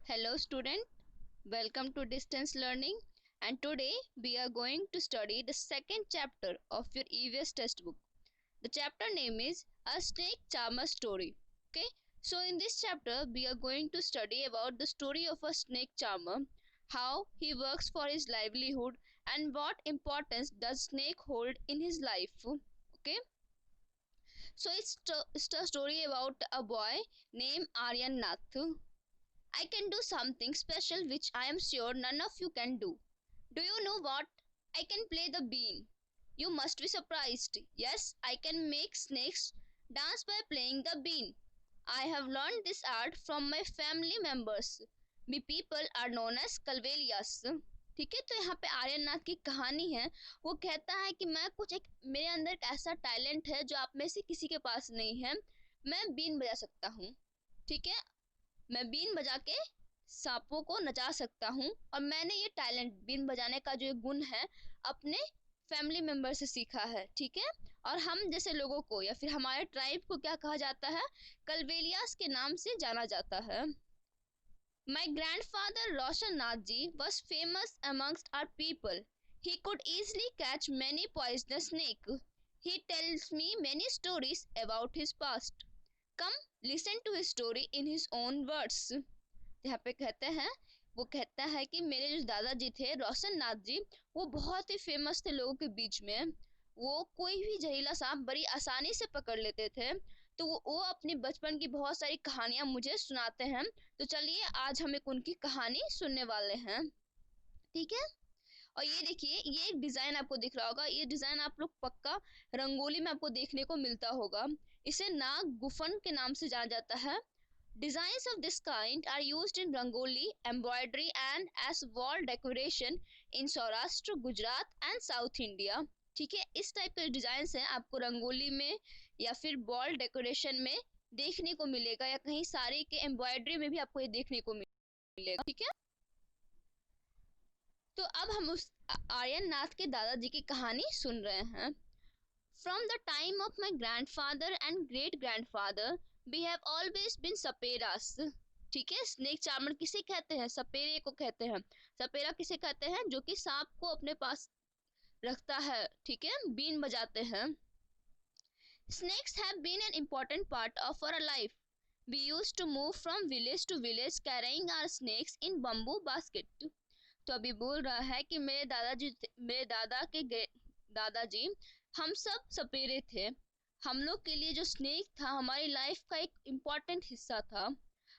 Hello student, welcome to distance learning, and today we are going to study the second chapter of your EVS textbook. The chapter name is A Snake Charmer Story. Okay, so in this chapter we are going to study about the story of a snake charmer, how he works for his livelihood and what importance does snake hold in his life. Okay, so it's a story about a boy named Aryan Nath. I can do something special which I am sure none of you can do. Do you know what? I can play the bean. You must be surprised. Yes, I can make snakes dance by playing the bean. I have learned this art from my family members. We people are known as कलवेलियास. ठीक है, तो यहाँ पे आर्यनाथ की कहानी है. वो कहता है कि मैं कुछ एक मेरे अंदर एक ऐसा टैलेंट है जो आप में से किसी के पास नहीं है. मैं बीन बजा सकता हूँ. ठीक है, मैं बीन बजा के सांपों को नचा सकता हूँ और मैंने ये टैलेंट बीन बजाने का जो गुण है अपने फैमिली मेंबर से सीखा है. ठीक है, और हम जैसे लोगों को या फिर हमारे ट्राइब को क्या कहा जाता है? कलवेलियास के नाम से जाना जाता है. My grandfather Roshan Nathji was famous amongst our people. He could easily catch many poisonous snakes. He tells me many stories about his past. Come listen to his story in his own words. यहाँ पे कहते हैं, वो कहता है कि मेरे जो दादाजी थे रोशन नाथ जी, वो बहुत ही फेमस थे लोगों के बीच में. वो कोई भी जहरीला सांप बड़ी आसानी से पकड़ लेते थे. तो वो अपने बचपन की बहुत सारी कहानियां मुझे सुनाते हैं. तो चलिए आज हम एक उनकी कहानी सुनने वाले हैं. ठीक है, और ये देखिए, ये एक डिजाइन आपको दिख रहा होगा. ये डिजाइन आप लोग पक्का रंगोली में आपको देखने को मिलता होगा. इसे नाग गुफन के नाम से जाना जाता है. Designs of this kind are used in rangoli, embroidery and as wall decoration in Saurashtra, Gujarat and South India. ठीक है, इस टाइप के डिजाइन हैं आपको रंगोली में या फिर वॉल डेकोरेशन में देखने को मिलेगा, या कहीं साड़ी के एम्ब्रॉयडरी में भी आपको ये देखने को मिलेगा. ठीक है, तो अब हम उस आर्यन नाथ के दादाजी की कहानी सुन रहे हैं. From the time of my grandfather and great grandfather, we have always been सपेरास. ठीक है, स्नेक चार्मर किसे कहते हैं? सपेरे को कहते हैं. सपेरा किसे कहते हैं? जो कि सांप को अपने पास रखता है. ठीक है, बीन बजाते हैं. Snakes have been an important part of our life. We used to move from village to village carrying our snakes in bamboo basket. तो अभी बोल रहा है कि मेरे दादाजी हम सब सपेरे थे. हम लोग के लिए जो स्नेक था हमारी लाइफ का एक इम्पॉर्टेंट हिस्सा था.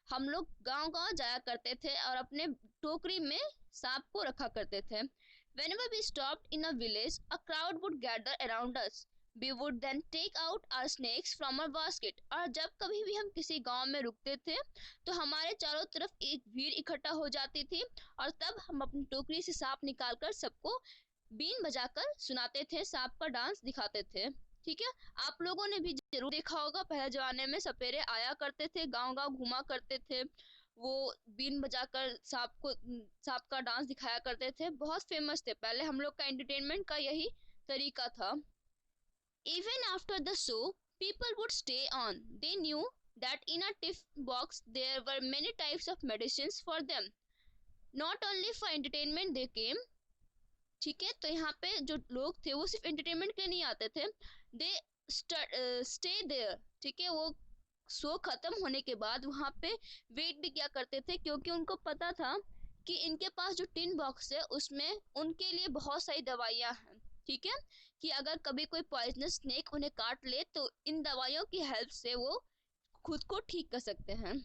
हम लोग गांव गांव जाया करते थे और अपने टोकरी में सांप को रखा करते थे. Whenever we stopped in a village, a crowd would gather around us. We would then take out our snakes from our basket. और जब कभी भी हम किसी गांव में रुकते थे तो हमारे चारों तरफ एक भीड़ इकट्ठा हो जाती थी और तब हम अपनी टोकरी से सांप निकालकर सबको बीन बजाकर सुनाते थे, सांप का डांस दिखाते थे. ठीक है, आप लोगों ने भी जरूर देखा होगा, पहले जमाने में सपेरे आया करते थे, गांव गांव घुमा करते थे. वो बीन बजाकर सांप का डांस दिखाया करते थे. बहुत फेमस थे. पहले हम लोग का एंटरटेनमेंट का यही तरीका था. Even after the show, people would stay on. They knew that in a tiff box there were many types of medicines for them. Not only for entertainment they came. ठीक है, तो यहाँ पे जो लोग थे वो सिर्फ एंटरटेनमेंट के लिए नहीं आते थे. They stay there. ठीक है, वो शो खत्म होने के बाद वहां पे वेट भी क्या करते थे, क्योंकि उनको पता था कि इनके पास जो टिन बॉक्स है उसमें उनके लिए बहुत सारी दवाइयां हैं. ठीक है, कि अगर कभी कोई पॉइजनस स्नेक उन्हें काट ले तो इन दवाइयों की हेल्प से वो खुद को ठीक कर सकते हैं.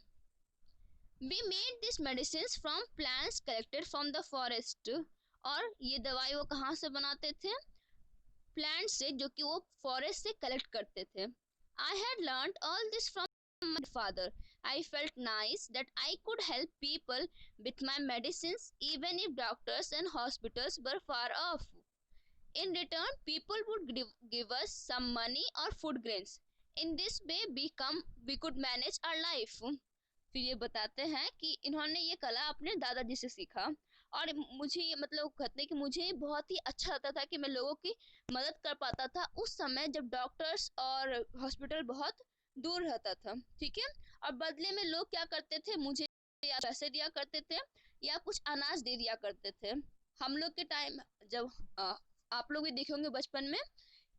We made these medicines from plants collected from the forest. और ये दवाई वो कहाँ से बनाते थे? प्लांट से, जो कि वो फॉरेस्ट से कलेक्ट करते थे. I had learned all this from my father. I felt nice that I could help people with my medicines even if doctors and hospitals were far off. In return, people would give us some money or food grains. In this way, we could manage our life. फिर ये बताते हैं कि इन्होंने ये कला अपने दादाजी से सीखा. और मुझे ये मतलब कहते हैं कि मुझे बहुत ही अच्छा लगता था कि मैं लोगों की मदद कर पाता था उस समय जब डॉक्टर्स और हॉस्पिटल बहुत दूर रहता था. ठीक है, और बदले में लोग क्या करते थे, मुझे या पैसे दिया करते थे या कुछ अनाज दे दिया करते थे। हम लोग के टाइम जब आप लोग भी देखे होंगे बचपन में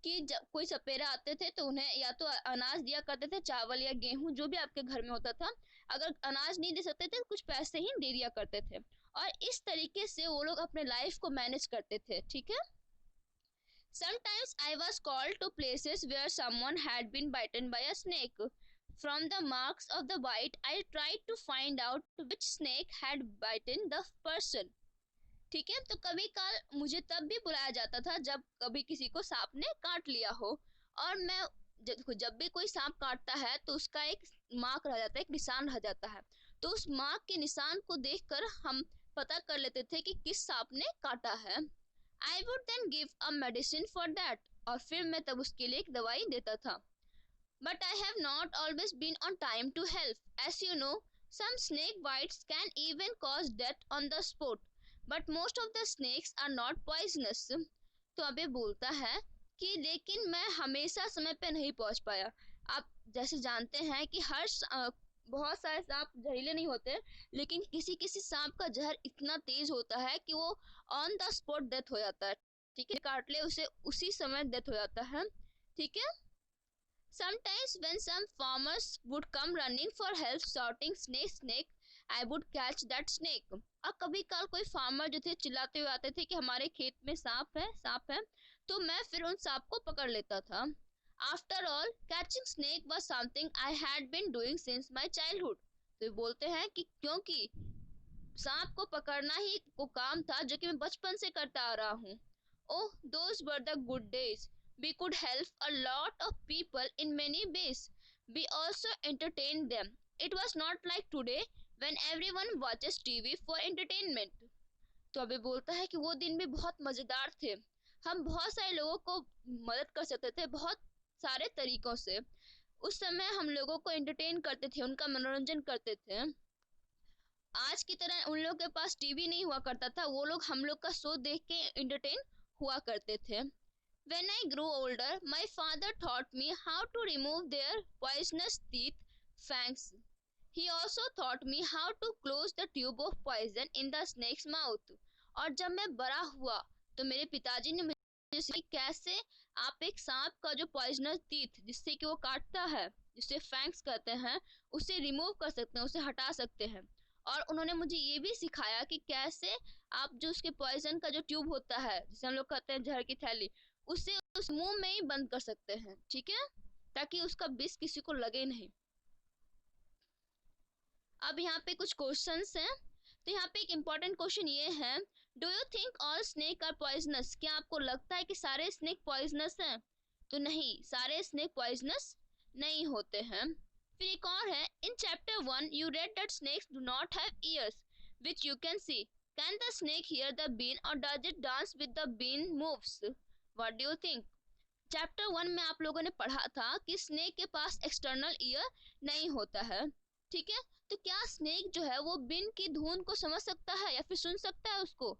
कि जब कोई सपेरा आते थे तो उन्हें या तो अनाज दिया करते थे, चावल या गेहूं जो भी आपके घर में होता था। अगर अनाज नहीं दे सकते थे कुछ पैसे ही दे दिया करते थे और इस तरीके से वो लोग अपने लाइफ को मैनेज करते थे। ठीक है। Sometimes I was called to places where someone had been bitten by a snake. From the marks of the bite, I tried to find out which snake had bitten the person. ठीक है। तो कभी काल मुझे तब भी बुलाया जाता था जब कभी किसी को सांप ने काट लिया हो। और मैं जब भी कोई सांप काटता है तो उसका एक मार्क रह जाता है, एक निशान रह जाता है। तो उस मार्क के निशान को देखकर हम पता कर लेते थे कि किस सांप ने काटा है। I would then give a medicine for that, और फिर मैं तब उसके लिए एक दवाई देता था। But I have not always been on time to help. As you know, some snake bites can even cause death on the spot. But most of the snakes are not poisonous. तो अब ये बोलता है कि लेकिन मैं हमेशा समय पे नहीं पहुंच पाया। आप जैसे जानते हैं कि बहुत सारे सांप जहरीले नहीं होते, लेकिन किसी किसी सांप का जहर इतना तेज होता है कि वो ऑन द स्पॉट डेथ हो जाता है। ठीक है। काट ले उसे उसी समय डेथ हो जाता है। ठीक है। Sometimes when some farmers would come running for help shouting snake snake, I would catch that snake. और कभी कल कोई फार्मर जो थे चिल्लाते हुए आते थे कि हमारे खेत में सांप है, तो मैं फिर उन सांप को पकड़ लेता था। After all, catching snake was something I had been doing since my childhood. तो बोलते हैं कि क्योंकि सांप को पकड़ना ही वो काम था जो कि मैं बचपन से करता आ रहा हूँ। Oh, those were the good days. We could help a lot of people in many ways. We also entertained them. It was not like today when everyone watches TV for entertainment. तो अभी बोलता है कि वो दिन भी बहुत मजेदार थे। हम बहुत सारे लोगों को मदद कर सकते थे बहुत सारे तरीकों से। उस समय हम लोगों को एंटरटेन करते थे, उनका मनोरंजन करते थे। आज की तरह उन लोगों के पास टीवी नहीं हुआ करता था, वो लोग हम लोग का शो देख के एंटरटेन हुआ करते थे। When I grew older, my father taught me how to remove their poisonous teeth, fangs. He also taught me how to close the tube of poison in the snake's mouth. और जब मैं बड़ा हुआ तो मेरे पिताजी ने मुझे सिखाया कैसे आप एक सांप का जो पॉइजनस टीथ जिससे कि वो काटता है, जिसे फैंग्स कहते हैं, उसे रिमूव कर सकते हैं, उसे हटा सकते हैं। और उन्होंने मुझे ये भी सिखाया कि कैसे आप जो उसके पॉइजन का जो ट्यूब होता है जिसे हम लोग कहते हैं जहर की थैली, उसे उस मुंह में ही बंद कर सकते हैं। ठीक है। ताकि उसका विष किसी को लगे नहीं। अब यहाँ पे कुछ क्वेश्चंस हैं। तो यहाँ पे एक इम्पोर्टेंट क्वेश्चन ये है, do you think all snake are poisonous? क्या आपको लगता है कि सारे स्नेक पॉइजनस हैं? तो नहीं, सारे स्नेक पॉइजनस नहीं होते हैं। फिर एक और है, in chapter 1 you read that snakes do not have ears which you can see. Can the snake hear the been or does it dance with the been moves? What do you think? Chapter 1 में आप लोगों ने पढ़ा था कि snake के पास external ear नहीं होता है। ठीक है। तो क्या स्नेक जो है वो बिन की धुन को समझ सकता है या फिर सुन सकता है उसको,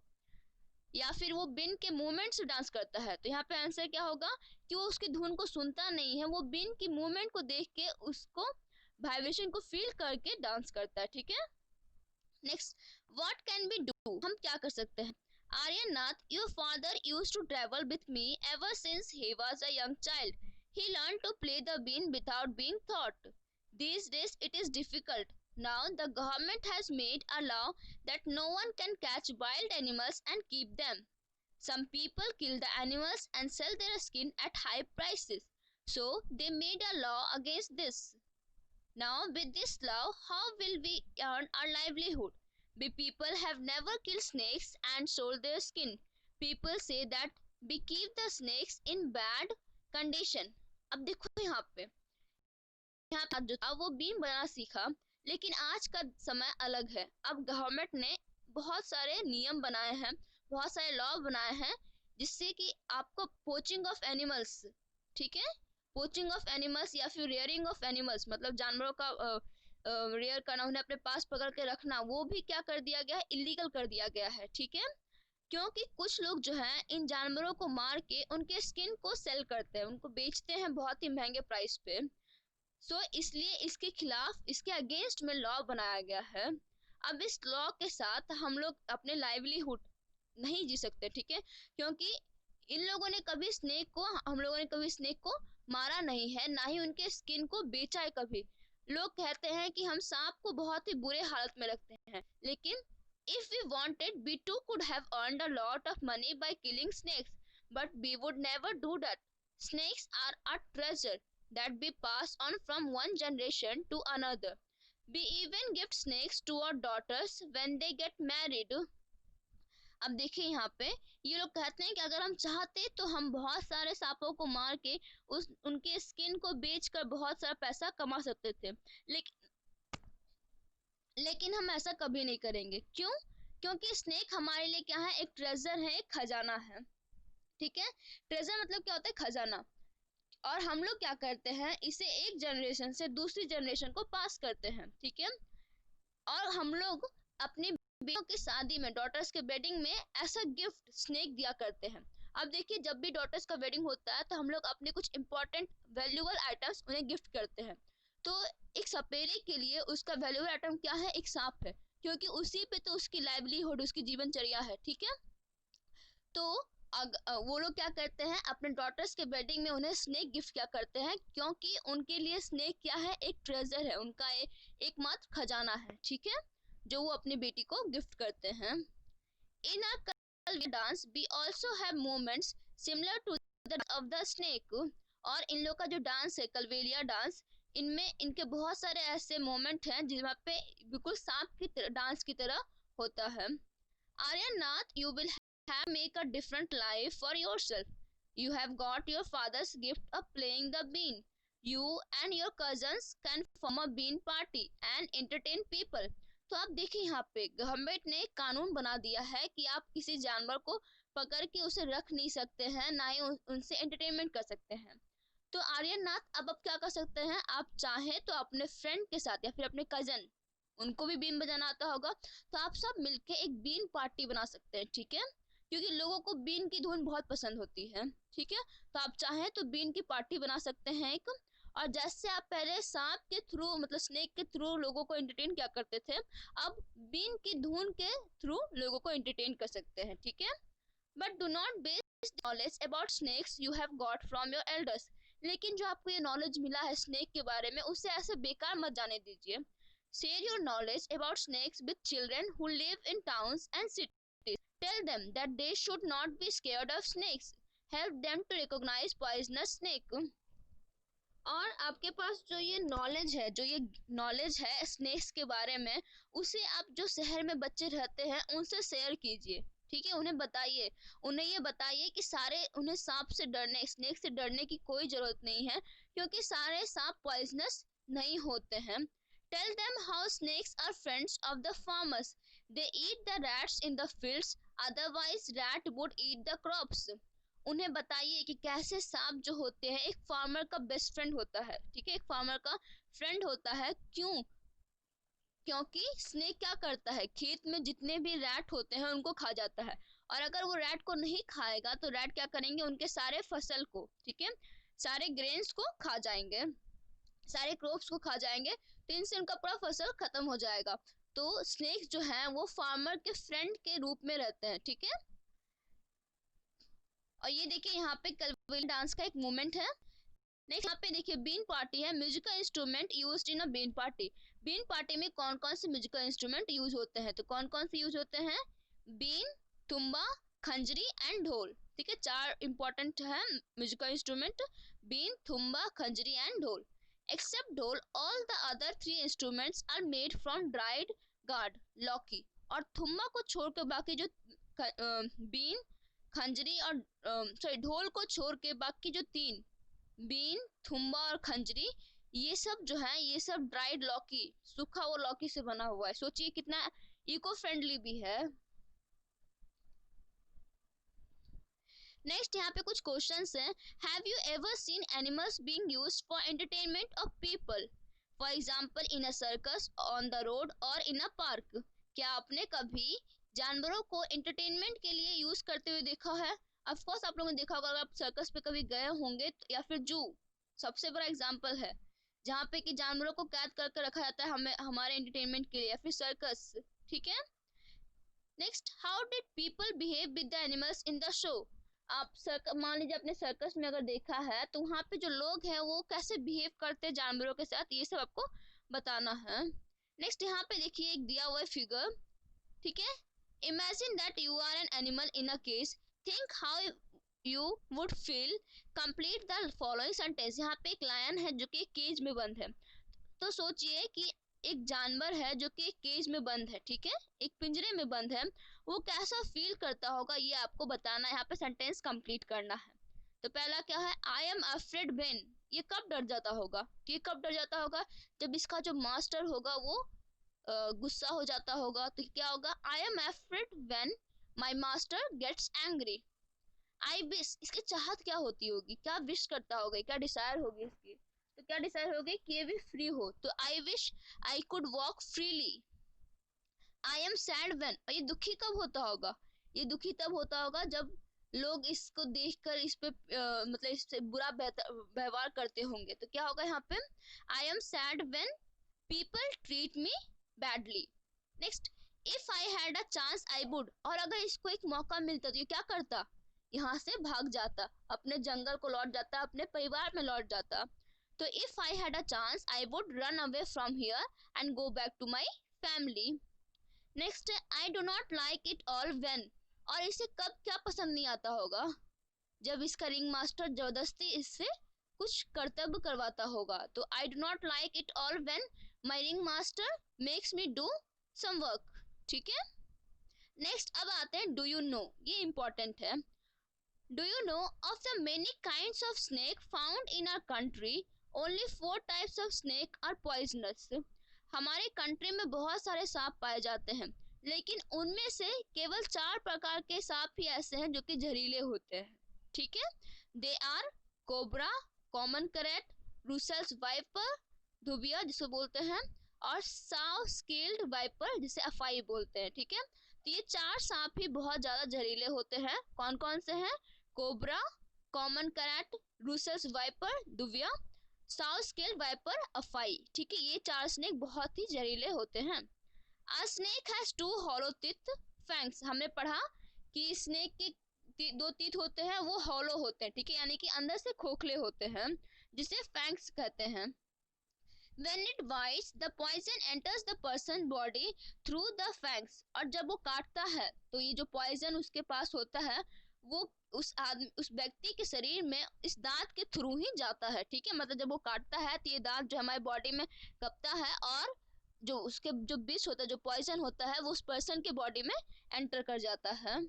या फिर वो बिन के मूवमेंट से डांस करता है? तो यहाँ पे आंसर क्या होगा कि वो उसकी धुन को सुनता नहीं है, वो बिन की मूवमेंट को देख के उसको वाइब्रेशन को फील करके डांस करता है। ठीक है। Next, what can be do? हम क्या कर सकते हैं? Aryannath, your father used to travel with me ever since he was a young child. He learned to play the bean without being taught. These days it is difficult. Now the government has made a law that no one can catch wild animals and keep them. Some people kill the animals and sell their skin at high prices. So they made a law against this. Now with this law, how will we earn our livelihood? We people have never killed snakes and sold their skin. People say that we keep the snakes in bad condition. अब देखो यहाँ पे जो था वो been बनाना सीखा, लेकिन आज का समय अलग है। अब गवर्नमेंट ने बहुत सारे नियम बनाए हैं, बहुत सारे लॉ बनाए हैं जिससे कि आपको पोचिंग ऑफ एनिमल्स, ठीक है, पोचिंग ऑफ एनिमल्स या फिर रेयरिंग ऑफ एनिमल्स, मतलब जानवरों का रेयर करना, उन्हें अपने पास पकड़ के रखना, वो भी क्या कर दिया गया है, इलीगल कर दिया गया है। ठीक है। क्योंकि कुछ लोग जो हैं इन जानवरों को मार के उनके स्किन को सेल करते हैं, उनको बेचते हैं बहुत ही महंगे प्राइस पे। सो इसलिए इसके खिलाफ, इसके अगेंस्ट में लॉ बनाया गया है। अब इस लॉ के साथ हम लोग अपने लाइवलीहुड नहीं जी सकते, ठीक है, क्योंकि इन लोगों ने कभी स्नेक को हम लोगों ने कभी स्नेक को मारा नहीं है, ना ही उनके स्किन को बेचा है कभी। लोग कहते हैं कि हम सांप को बहुत ही बुरे हालत में रखते हैं, लेकिन if we wanted we too could have earned a lot of money by killing snakes, but we would never do that. Snakes are a treasure that we pass on from one generation to another. We even gift snakes to our daughters when they get married. अब देखिए यहाँ पे ये लोग कहते हैं कि अगर हम चाहते तो हम बहुत सारे सांपों को मार के उस उनके स्किन को बेचकर बहुत सारा पैसा कमा सकते थे, लेकिन हम ऐसा कभी नहीं करेंगे। क्यों? क्योंकि स्नेक हमारे लिए क्या है, एक ट्रेजर है, एक खजाना है, ठीक है। ट्रेजर मतलब क्या होता है, खजाना। और हम लोग क्या करते हैं, इसे एक जनरेशन से दूसरी जनरेशन को पास करते हैं, ठीक है। और हम लोग अपनी बेटियों की शादी में, डॉटर्स के वेडिंग में ऐसा गिफ्ट स्नेक दिया करते हैं। अब देखिए जब भी डॉटर्स का वेडिंग होता है तो हम लोग अपने कुछ इंपॉर्टेंट वैल्यूएबल आइटम्स उन्हें गिफ्ट करते हैं। तो एक सपेरे के लिए उसका वैल्यूएबल आइटम क्या है, एक सांप है, क्योंकि उसी पे तो उसकी लाइवलीहुड, उसकी जीवनचर्या है, ठीक है। तो वो लोग क्या करते हैं, अपने डॉटर्स के वेडिंग में उन्हें स्नेक गिफ्ट क्या करते हैं, क्योंकि उनके लिए स्नेक क्या है, एक ट्रेजर है, उनका एकमात्र खजाना है, ठीक है, जो वो अपनी बेटी को गिफ्ट करते हैं। इन अ कलवी dance we also have movements similar to that of the snake. और इन लोग का जो डांस है, कलवेलिया डांस, इनमें इनके बहुत सारे ऐसे मोमेंट हैं जिसमें पे बिल्कुल सांप की तरह, डांस की तरह होता है। Aryannath, you will have make a different life for yourself. You have got your father's gift of playing the bean. You and your cousins can form a bean party and entertain people. तो आप देखिए यहाँ पे government ने एक कानून बना दिया है कि आप किसी जानवर को पकड़ के उसे रख नहीं सकते हैं, ना ही उनसे एंटरटेनमेंट कर सकते हैं। तो आर्यनाथ अब आप क्या कर सकते हैं, आप चाहें तो अपने फ्रेंड के साथ या फिर अपने कजन, उनको भी बीन बजाना आता होगा, तो आप सब मिलके एक बीन पार्टी बना सकते हैं, ठीक है, क्योंकि लोगों को बीन की धुन बहुत पसंद होती है, ठीक है। तो आप चाहें तो बीन की पार्टी बना सकते हैं एक। और जैसे आप पहले सांप के थ्रू, मतलब स्नेक के थ्रू लोगों को एंटरटेन क्या करते थे, अब बीन की धुन के थ्रू लोगों को एंटरटेन कर सकते हैं, ठीक है। But do not base knowledge about snakes you have got from your elders. लेकिन जो आपको ये नॉलेज मिला है स्नेक के बारे में, उसे ऐसे बेकार मत जाने दीजिए। Share your knowledge about snakes with children who live in towns and cities. Tell them that they should not be scared of snakes. Help them to recognize poisonous snake. और आपके पास जो ये नॉलेज है स्नेक्स के बारे में, उसे आप जो शहर में बच्चे रहते हैं उनसे शेयर कीजिए, ठीक है। उन्हें ये बताइए कि उन्हें सांप से डरने, स्नेक से डरने की कोई जरूरत नहीं है, क्योंकि सारे सांप पॉइजनस नहीं होते हैं। Tell them how snakes are friends of the farmers. They eat the rats in the fields, otherwise rat would eat the crops. उन्हें बताइए कि कैसे सांप जो होते हैं एक फार्मर का बेस्ट फ्रेंड होता है, ठीक है, एक फार्मर का फ्रेंड होता है। क्यों? क्योंकि स्नेक क्या करता है, खेत में जितने भी रैट होते हैं उनको खा जाता है, और अगर वो रैट को नहीं खाएगा तो रैट क्या करेंगे, उनके सारे फसल को, ठीक है, सारे ग्रेन्स को खा जाएंगे, सारे क्रॉप्स को खा जाएंगे, तो इनसे उनका पूरा फसल खत्म हो जाएगा। तो स्नेक्स जो है वो फार्मर के फ्रेंड के रूप में रहते हैं, ठीक है। और ये देखिए यहाँ पे कलवेली डांस का एक मूवमेंट है। नेक्स्ट यहाँ पे देखिए बीन पार्टी है, musical instrument used in a been party. बीन पार्टी में कौन कौन से म्यूजिकल इंस्ट्रूमेंट यूज होते हैं, तो कौन कौन से यूज होते हैं, बीन, तुम्बा, खंजरी एंड ढोल, ठीक है। 4 इंपॉर्टेंट है musical instrument, been, Tumba, खंजरी and ढोल। Except dhol, all the other 3 instruments are made from dried gourd, लौकी और थुम्बा को छोड़कर बाकी जो बीन, खंजरी और ढोल को छोड़ के बाकी जो 3, बीन, थुम्बा और खंजरी, ये सब जो है ये सब ड्राइड लौकी, सूखा वो लौकी से बना हुआ है। सोचिए कितना इको फ्रेंडली भी है। नेक्स्ट यहाँ पे कुछ क्वेश्चंस हैं। Have you ever seen animals being used for entertainment of people, for example in a circus, on the road और इन अ पार्क। क्या आपने कभी जानवरों को एंटरटेनमेंट के लिए यूज करते हुए देखा है? ऑफ कोर्स आप लोगों ने देखा होगा, अगर आप सर्कस पे कभी गए होंगे या फिर जू सबसे बड़ा एग्जाम्पल है जहाँ पे कि जानवरों को कैद करके रखा जाता है हमें हमारे एंटरटेनमेंट के लिए, या फिर सर्कस। ठीक है। Next, how did people behave with the animals in the show. आप मान लीजिए अपने सर्कस में अगर देखा है तो वहाँ पे जो लोग हैं वो कैसे बिहेव करते हैं जानवरों के साथ, ये सब आपको बताना है। नेक्स्ट, यहाँ पे देखिए एक दिया हुआ फिगर, ठीक है। Imagine that you are an animal in a cage, think how you would feel, complete the following sentence. यहाँ पे एक लायन है जो कि एक केज में बंद है, तो सोचिए कि एक जानवर है जो कि एक केज में बंद है, ठीक है, एक पिंजरे में बंद है, वो कैसा फील करता होगा ये आपको बताना है, यहाँ पे सेंटेंस कंप्लीट करना है। तो पहला क्या है, आई एम अफ्रेड व्हेन, ये कब डर जाता होगा, ये कब डर जाता होगा, जब इसका जो मास्टर होगा वो गुस्सा हो जाता होगा, तो क्या होगा, I am afraid when my master gets angry. I wish, इसकी चाहत क्या होती होगी, क्या विश करता होगा, क्या डिजायर होगी इसकी, तो क्या डिजायर होगी कि ये भी फ्री हो, तो I wish I could walk freely. I am sad when, और ये दुखी कब होता होगा, ये दुखी तब होता होगा जब लोग इसको देखकर इस पे मतलब इससे बुरा व्यवहार करते होंगे, तो क्या होगा यहाँ पे, I am sad when people treat me badly. Next, if I had a chance I would, और अगर इसको एक मौका मिलता तो ये क्या करता, यहाँ से भाग जाता, अपने जंगल को लौट जाता, अपने परिवार में लौट जाता। तो if I had a chance I would run away from here and go back to my family. Next, I do not like it all when, और इसे कब क्या पसंद नहीं आता होगा, जब इसका रिंग मास्टर जबरदस्ती इससे कुछ कर्तव्य करवाता होगा, तो I do not like it all when my ring master makes me do some work, ठीक है। नेक्स्ट, अब आते हैं डू यू नो, ये इंपॉर्टेंट है। Do you know of the many kinds of snake found in our country, only 4 types of snake are poisonous. हमारे country में बहुत सारे सांप पाए जाते हैं, लेकिन उनमें से केवल 4 प्रकार के सांप ही ऐसे हैं जो कि जहरीले होते हैं, ठीक है। They are cobra, common krait, Russell's viper, धुबिया जिसे बोलते हैं, और साव स्केल्ड वाइपर जिसे अफाई बोलते हैं, ठीक है। तो ये 4 सांप ही बहुत ज्यादा जहरीले होते हैं, कौन कौन से हैं, cobra, common krait, Russell's viper, दुविया, साउथ स्केल वाइपर, अफाई, ठीक है। ये 4 स्नेक बहुत ही जहरीले होते हैं। A snake has 2 hollow teeth fangs, हमने पढ़ा कि स्नेक के 2 तीत होते हैं, वो हॉलो होते हैं, ठीक है, यानी कि अंदर से खोखले होते हैं, जिसे फैंग्स कहते हैं। When it bites, the poison enters the person body through the fangs, और जब वो काटता है तो ये जो पॉइजन उसके पास होता है वो उस व्यक्ति के शरीर में इस दांत के थ्रू ही जाता है, ठीक है। मतलब जब वो काटता है तो ये दांत जो हमारे बॉडी में कपता है, और जो उसके जो विष होता है, जो पॉइजन होता है, वो उस पर्सन के बॉडी में एंटर कर जाता है।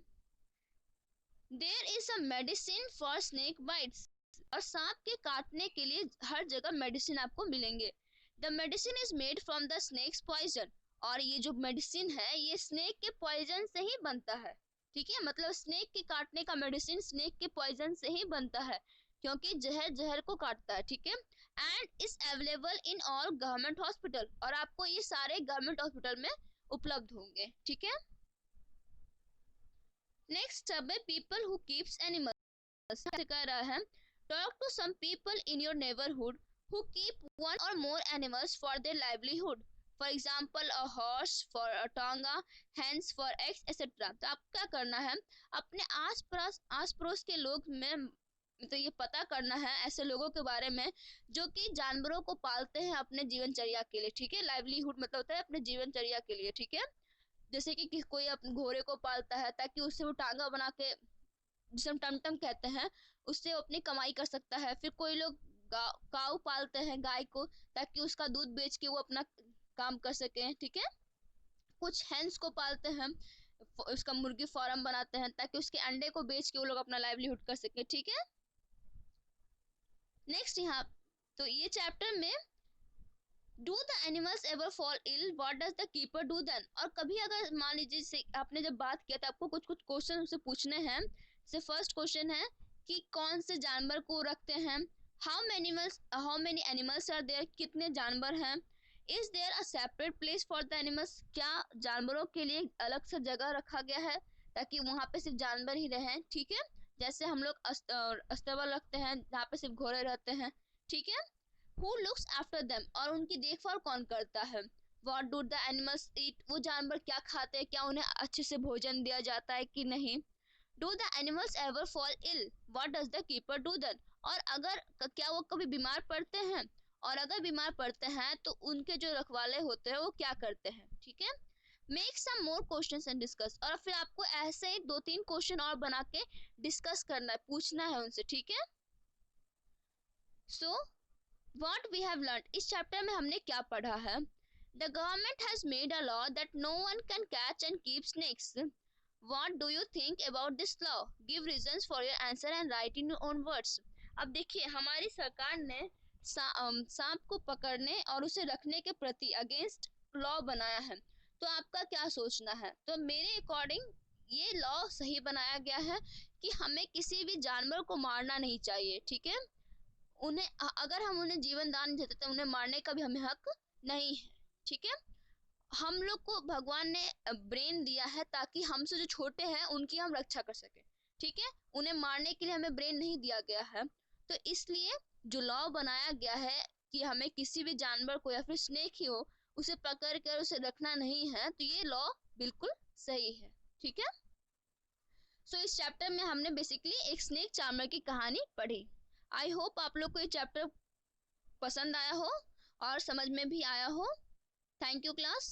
There is a medicine for snake bites, और सांप के काटने के लिए हर जगह मेडिसिन आपको मिलेंगे। The medicine is made from the snake's poison, और ये जो मेडिसिन है ये स्नेक के पॉइजन से ही बनता है, ठीक है। मतलब स्नेक के काटने का मेडिसिन स्नेक के पॉइजन से ही बनता है, क्योंकि जहर जहर को काटता है, ठीक है। And is available in all government hospital, और आपको ये सारे गवर्नमेंट हॉस्पिटल में उपलब्ध होंगे, ठीक है। नेक्स्ट सब है पीपल हु कीप्स एनिमल्स, कह रहा है talk to some people in your neighbourhood who keep one or more animals for their livelihood, for example a horse for a tonga, hens for eggs etc। तो आपको क्या करना है, अपने आस पड़ोस के लोग में तो ये पता करना है ऐसे लोगों के बारे में जो कि जानवरों को पालते हैं अपने जीवनचर्या के लिए, ठीक है। लाइवलीहुड मतलब होता है अपने जीवनचर्या के लिए, ठीक है। जैसे कि कोई अपने घोड़े को पालता है ताकि उससे वो टांगा बना के, जिसे हम टमटम कहते हैं, उससे वो अपनी कमाई कर सकता है। फिर कोई लोग काऊ पालते हैं, गाय को, ताकि उसका दूध बेच के वो अपना काम कर सके, ठीक है। कुछ हेंस को पालते हैं, उसका मुर्गी फार्म बनाते हैं ताकि उसके अंडे को बेच के वो लोग अपना लाइवलीहुड कर सके, ठीक है। नेक्स्ट यहाँ तो ये चैप्टर में do the animals ever fall ill, what does the keeper do then, और कभी अगर मान लीजिए आपने जब बात किया तो आपको कुछ कुछ क्वेश्चन उसे पूछने हैं। जैसे फर्स्ट क्वेश्चन है कि कौन से जानवर को रखते हैं, how many animals are there, कितने जानवर हैं, is there a separate place for the animals, क्या जानवरों के लिए अलग से जगह रखा गया है ताकि वहां पे सिर्फ जानवर ही रहें, ठीक है। जैसे हम लोग अस्तबल रखते हैं जहाँ पे सिर्फ घोड़े रहते हैं, ठीक है। हु लुक्स आफ्टर देम, और उनकी देखभाल कौन करता है, what do the animals eat, वो जानवर क्या खाते हैं, क्या उन्हें अच्छे से भोजन दिया जाता है कि नहीं। Do the animals ever fall ill, what does the keeper do then, और अगर क्या वो कभी बीमार पड़ते हैं, और अगर बीमार पड़ते हैं तो उनके जो रखवाले होते हैं वो क्या करते हैं। ठीक है, make some more questions and discuss, और फिर आपको ऐसे ही 2-3 क्वेश्चन और बना के डिस्कस करना है, पूछना है उनसे। ठीक है, so what we have learn, इस चैप्टर में हमने क्या पढ़ा है। The government has made a law that no one can catch and keep snakes, what do you think about this law, give reasons for your answer and write in your own words. अब देखिए, हमारी सरकार ने सांप को पकड़ने और उसे रखने के प्रति अगेंस्ट लॉ बनाया है, तो आपका क्या सोचना है। तो मेरे अकॉर्डिंग ये लॉ सही बनाया गया है कि हमें किसी भी जानवर को मारना नहीं चाहिए। ठीक है, उन्हें अगर हम उन्हें जीवन दान देते तो उन्हें मारने का भी हमें हक नहीं है। ठीक है, हम लोग को भगवान ने ब्रेन दिया है ताकि हमसे जो छोटे हैं उनकी हम रक्षा कर सके। ठीक है, उन्हें मारने के लिए हमें ब्रेन नहीं दिया गया है, तो इसलिए जो लॉ बनाया गया है कि हमें किसी भी जानवर को या फिर स्नेक ही हो उसे पकड़ कर उसे रखना नहीं है, तो ये लॉ बिल्कुल सही है। ठीक है, सो इस चैप्टर में हमने बेसिकली एक स्नेक चार्मर की कहानी पढ़ी। आई होप आप लोग को ये चैप्टर पसंद आया हो और समझ में भी आया हो। Thank you class.